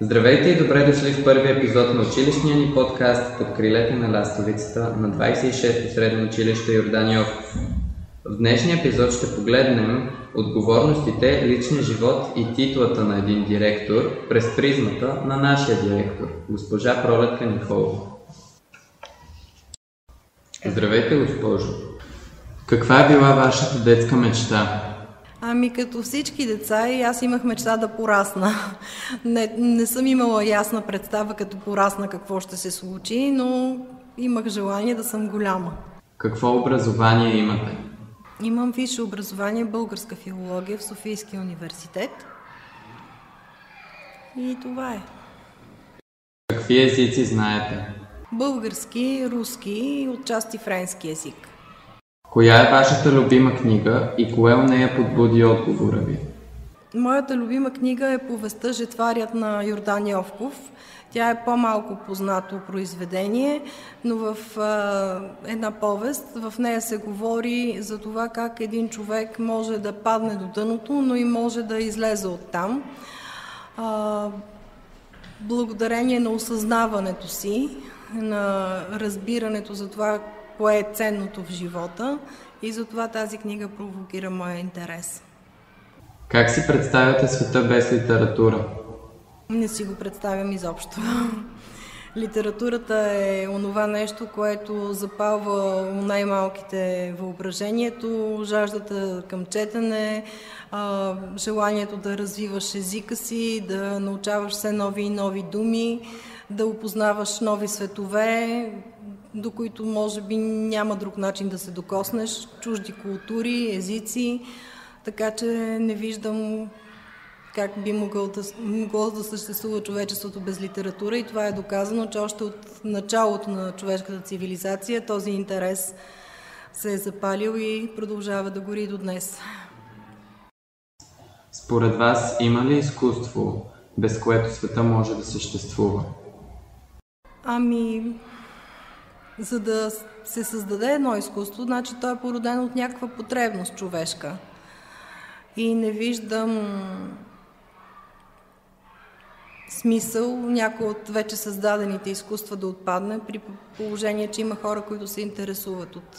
Здравейте и добре дошли в първи епизод на училищния ни подкаст под крилете на ластовицата на 26-то средно училище Йордан Йовков. В днешния епизод ще погледнем отговорностите, личния живот и титлата на един директор през призмата на нашия директор, госпожа Пролет Канихолова. Здравейте, госпожо! Каква е била вашата детска мечта? Като всички деца, и аз имах мечта да порасна. Не съм имала ясна представа като порасна какво ще се случи, но имах желание да съм голяма. Какво образование имате? Имам висше образование българска филология в Софийския университет. И това е. Какви езици знаете? Български, руски и отчасти френски език. Коя е вашата любима книга и кое у нея подбуди отговора ви? Моята любима книга е повестта "Жетварят" на Йордан Йовков. Тя е по-малко познато произведение, но в една повест в нея се говори за това как един човек може да падне до дъното, но и може да излезе оттам. Благодарение на осъзнаването си, на разбирането за това, кое е ценното в живота, и затова тази книга провокира моя интерес. Как си представяте света без литература? Не си го представям изобщо. Литературата е онова нещо, което запалва у най-малките въображението, жаждата към четене, желанието да развиваш езика си, да научаваш все нови и нови думи, да опознаваш нови светове, до които може би няма друг начин да се докоснеш, чужди култури, езици, така че не виждам как би могло да съществува човечеството без литература, и това е доказано, че още от началото на човешката цивилизация този интерес се е запалил и продължава да гори до днес. Според вас има ли изкуство, без което света може да съществува? За да се създаде едно изкуство, значи то е породено от някаква потребност човешка. И не виждам смисъл някой от вече създадените изкуства да отпадне, при положение, че има хора, които се интересуват от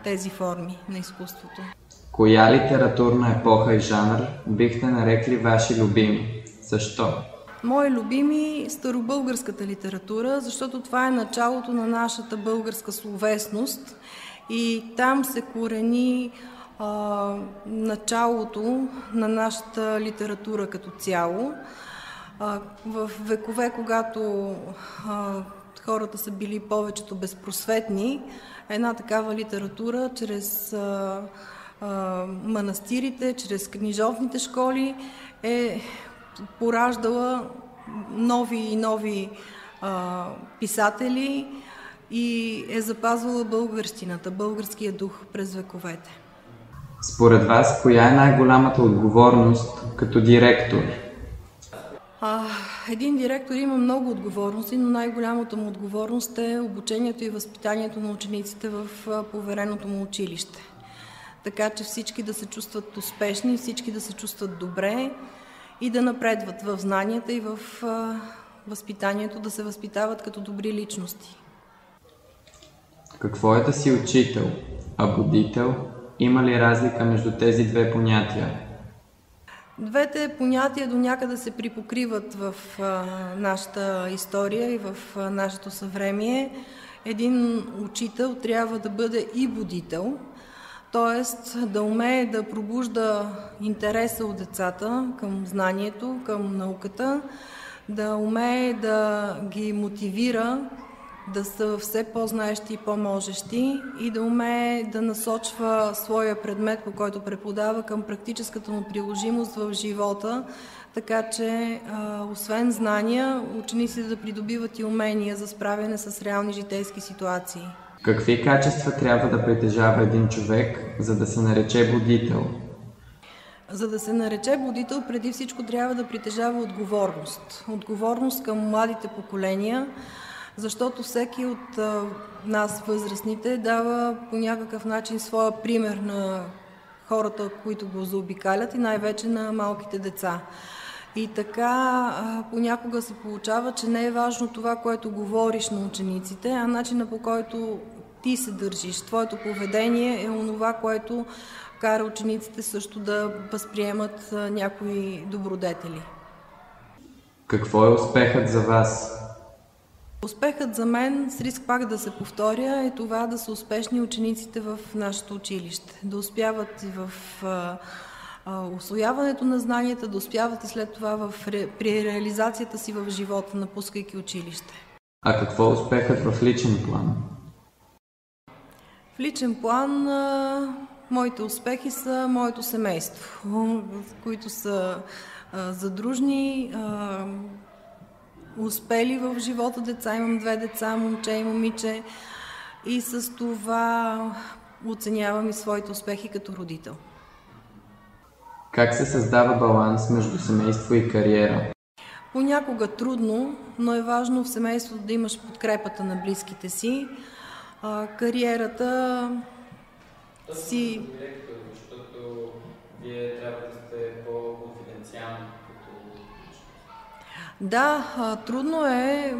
тези форми на изкуството. Коя литературна епоха и жанр бихте нарекли ваши любими? Защо? Мои любими – старобългарската литература, защото това е началото на нашата българска словесност и там се корени началото на нашата литература като цяло. В векове, когато хората са били повечето безпросветни, една такава литература чрез манастирите, чрез книжовните школи е пораждала нови и нови писатели и е запазвала българщината, българския дух през вековете. Според вас, коя е най-голямата отговорност като директор? Един директор има много отговорности, но най-голямата му отговорност е обучението и възпитанието на учениците в повереното му училище. Така че всички да се чувстват успешни, всички да се чувстват добре и да напредват в знанията и в възпитанието, да се възпитават като добри личности. Какво е да си учител, а будител? Има ли разлика между тези две понятия? Двете понятия до някъде се припокриват в нашата история и в нашето съвремие. Един учител трябва да бъде и будител, т.е. да умее да пробужда интереса от децата към знанието, към науката, да умее да ги мотивира да са все по-знаещи и по-можещи и да умее да насочва своя предмет, по който преподава, към практическата му приложимост в живота, така че освен знания, учениците да придобиват и умения за справяне с реални житейски ситуации. Какви качества трябва да притежава един човек, за да се нарече будител? За да се нарече будител, преди всичко трябва да притежава отговорност. Отговорност към младите поколения, защото всеки от нас, възрастните, дава по някакъв начин своя пример на хората, които го заобикалят и най-вече на малките деца. И така понякога се получава, че не е важно това, което говориш на учениците, а начина, по който ти се държиш. Твоето поведение е онова, което кара учениците също да възприемат някои добродетели. Какво е успехът за вас? Успехът за мен, с риск пак да се повторя, е това да са успешни учениците в нашето училище. Да успяват и в усвояването на знанията, да успяват и след това при реализацията си в живота, напускайки училище. А какво е успехът в личен план? В личен план моите успехи са моето семейство, които са задружни, успели в живота деца. Имам 2 деца, момче и момиче, и с това оценявам и своите успехи като родител. Как се създава баланс между семейство и кариера? Понякога трудно, но е важно в семейството да имаш подкрепата на близките си. Кариерата си... Защото вие трябва да сте по-конфиденциални. Да, трудно е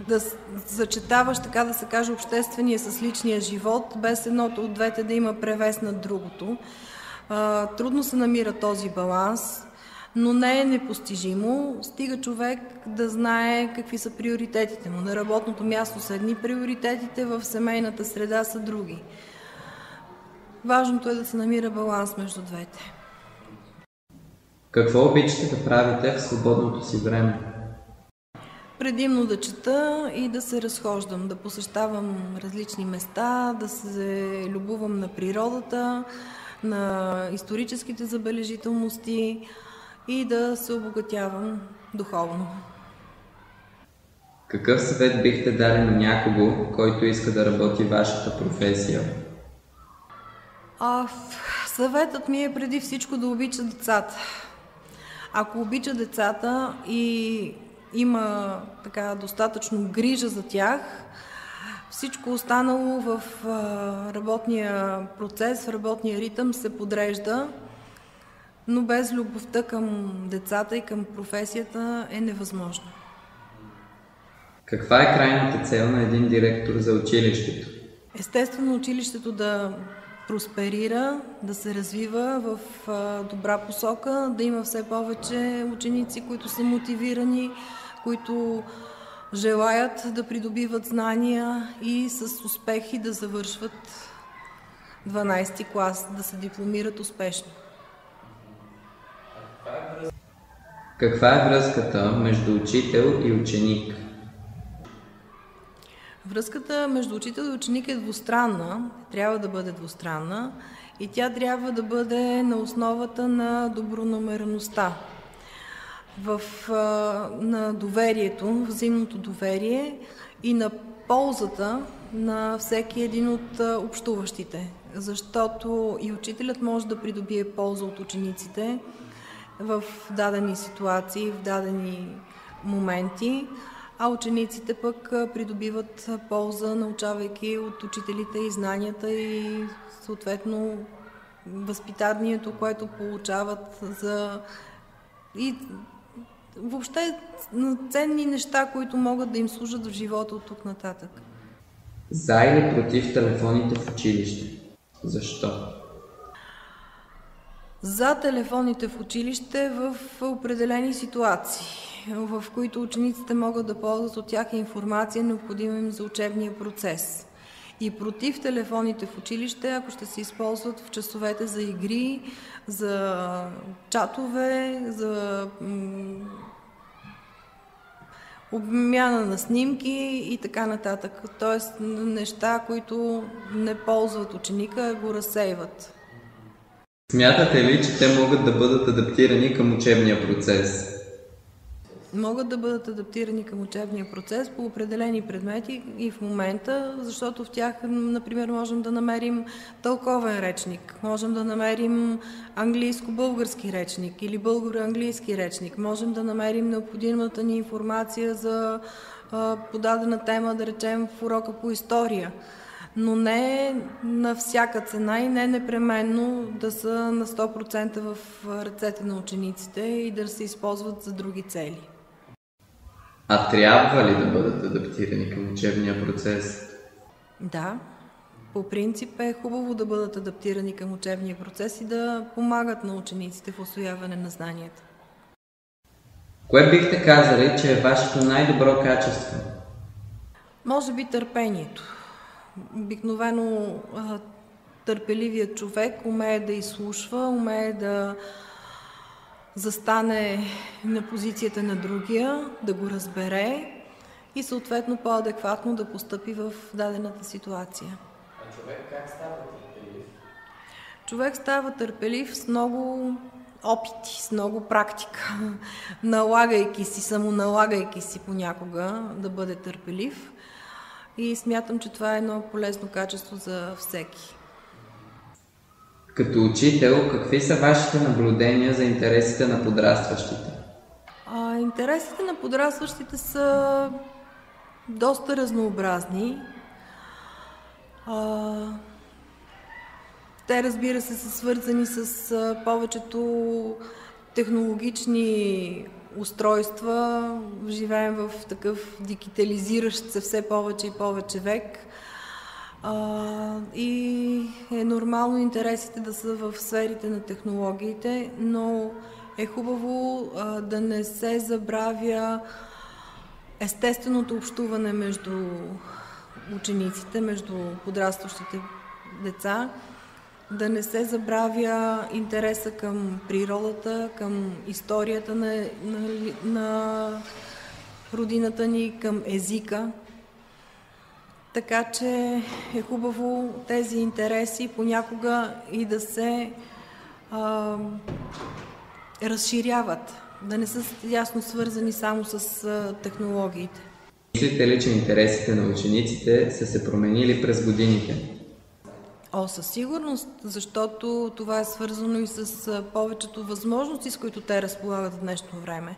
да зачетаваш, така да се каже, обществения с личния живот, без едното от двете да има превес над другото. Трудно се намира този баланс, но не е непостижимо. Стига човек да знае какви са приоритетите му. На работното място са едни приоритетите, в семейната среда са други. Важното е да се намира баланс между двете. Какво обичате да правите в свободното си време? Предимно да чета и да се разхождам, да посещавам различни места, да се любувам на природата, на историческите забележителности и да се обогатявам духовно. Какъв съвет бихте дали на някого, който иска да работи вашата професия? Съветът ми е преди всичко да обича децата. Ако обича децата и има така достатъчно грижа за тях, всичко останало в работния процес, в работния ритъм се подрежда, но без любовта към децата и към професията е невъзможно. Каква е крайната цел на един директор за училището? Естествено, училището да просперира, да се развива в добра посока, да има все повече ученици, които са мотивирани, които желаят да придобиват знания и с успехи да завършват 12-ти клас, да се дипломират успешно. Каква е връзката между учител и ученик? Връзката между учител и ученик е двустранна, трябва да бъде двустранна и тя трябва да бъде на основата на добронамереността, на доверието, взаимното доверие и на ползата на всеки един от общуващите. Защото и учителят може да придобие полза от учениците в дадени ситуации, в дадени моменти, а учениците пък придобиват полза, научавайки от учителите и знанията и съответно възпитанието, което получават и въобще ценни неща, които могат да им служат в живота от тук нататък. За или против телефоните в училище? Защо? За телефоните в училище в определени ситуации, в които учениците могат да ползват от тях информация, необходима им за учебния процес. И против телефоните в училище, ако ще се използват в часовете за игри, за чатове, за обмяна на снимки и така нататък. Тоест неща, които не ползват ученика, а го разсейват. Смятате ли, че те могат да бъдат адаптирани към учебния процес? Могат да бъдат адаптирани към учебния процес по определени предмети и в момента, защото в тях, например, можем да намерим тълковен речник, можем да намерим английско-български речник или българо-английски речник, можем да намерим необходимата ни информация за подадена тема, да речем в урока по история. но не на всяка цена и не непременно да са на 100% в ръцете на учениците и да се използват за други цели. А трябва ли да бъдат адаптирани към учебния процес? Да, по принцип е хубаво да бъдат адаптирани към учебния процес и да помагат на учениците в усвояване на знанията. Кое бихте казали, че е вашето най-добро качество? Може би търпението. Обикновено търпеливият човек умее да изслушва, умее да застане на позицията на другия, да го разбере и съответно по-адекватно да постъпи в дадената ситуация. А човек как става търпелив? Човек става търпелив с много опити, с много практика, самоналагайки си понякога да бъде търпелив. И смятам, че това е едно полезно качество за всеки. Като учител, какви са вашите наблюдения за интересите на подрастващите? Интересите на подрастващите са доста разнообразни. Те, разбира се, са свързани с повечето технологични устройства. Живеем в такъв дигитализиращ се все повече и повече век. И е нормално интересите да са в сферите на технологиите, но е хубаво да не се забравя естественото общуване между учениците, между подрастващите деца, да не се забравя интереса към природата, към историята на родината ни, към езика. Така че е хубаво тези интереси понякога и да се разширяват, да не са ясно свързани само с технологиите. Мислите ли, че интересите на учениците са се променили през годините? Със сигурност, защото това е свързано и с повечето възможности, с които те разполагат в днешно време.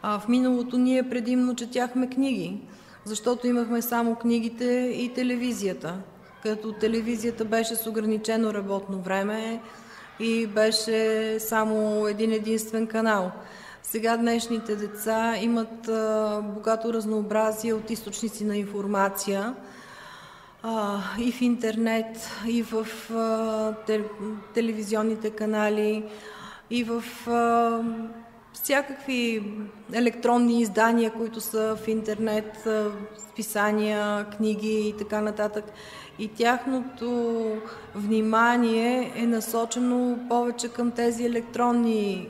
В миналото ние предимно четяхме книги, защото имахме само книгите и телевизията. Като телевизията беше с ограничено работно време и беше само един единствен канал. Сега днешните деца имат богато разнообразие от източници на информация и в интернет, и в телевизионните канали, и в всякакви електронни издания, които са в интернет, списания, книги и така нататък. И тяхното внимание е насочено повече към тези електронни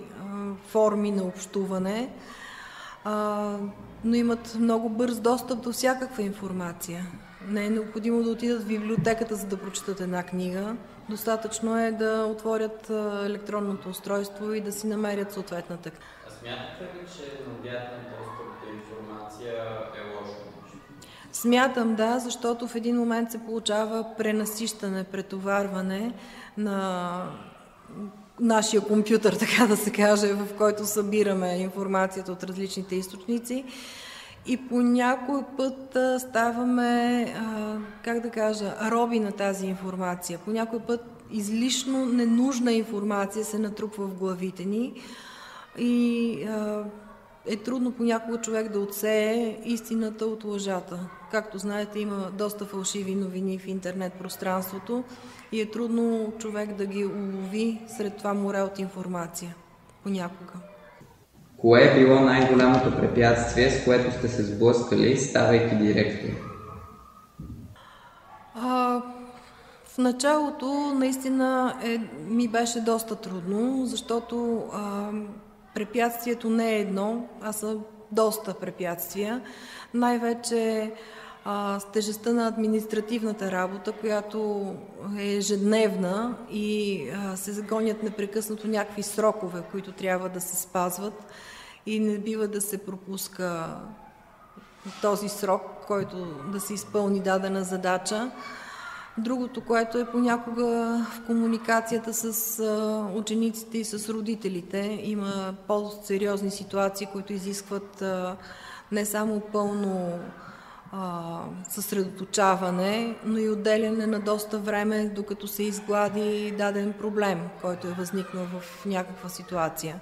форми на общуване, но имат много бърз достъп до всякаква информация. Не е необходимо да отидат в библиотеката, за да прочитат една книга. Достатъчно е да отворят електронното устройство и да си намерят съответната. А смятате ли, че необятният достъп до информация е лошо? Смятам, да, защото в един момент се получава пренасищане, претоварване на нашия компютър, така да се каже, в който събираме информацията от различните източници. И по някой път ставаме, роби на тази информация. По някой път излишно ненужна информация се натрупва в главите ни и е трудно понякога човек да отсее истината от лъжата. Както знаете, има доста фалшиви новини в интернет пространството и е трудно човек да ги улови сред това море от информация. Понякога. Кое е било най-голямото препятствие, с което сте се сблъскали, ставайки директор? В началото наистина ми беше доста трудно, защото препятствието не е едно, а са доста препятствия. Най-вече с тежестта на административната работа, която е ежедневна и се загонят непрекъснато някакви срокове, които трябва да се спазват и не бива да се пропуска този срок, който да се изпълни дадена задача. Другото, което е понякога в комуникацията с учениците и с родителите. Има по-сериозни ситуации, които изискват не само пълно съсредоточаване, но и отделяне на доста време, докато се изглади даден проблем, който е възникнал в някаква ситуация.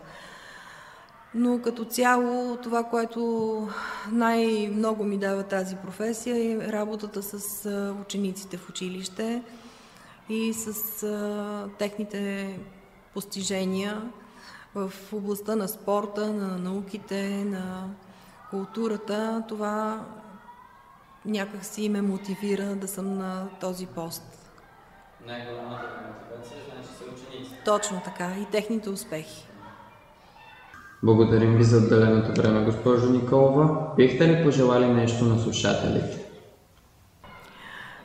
Но като цяло това, което най-много ми дава тази професия, е работата с учениците в училище и с техните постижения в областта на спорта, на науките, на културата. Това някак си ме мотивира да съм на този пост. Най-голямата мотивация, значи, са учениците. Точно така, и техните успехи. Благодарим ви за отделеното време, госпожо Николова. Бихте ли пожелали нещо на слушателите?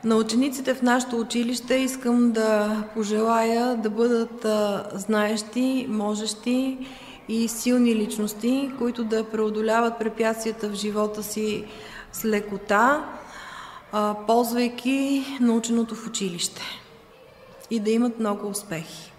На учениците в нашето училище искам да пожелая да бъдат знаещи, можещи и силни личности, които да преодоляват препятствията в живота си с лекота, ползвайки наученото в училище, и да имат много успехи.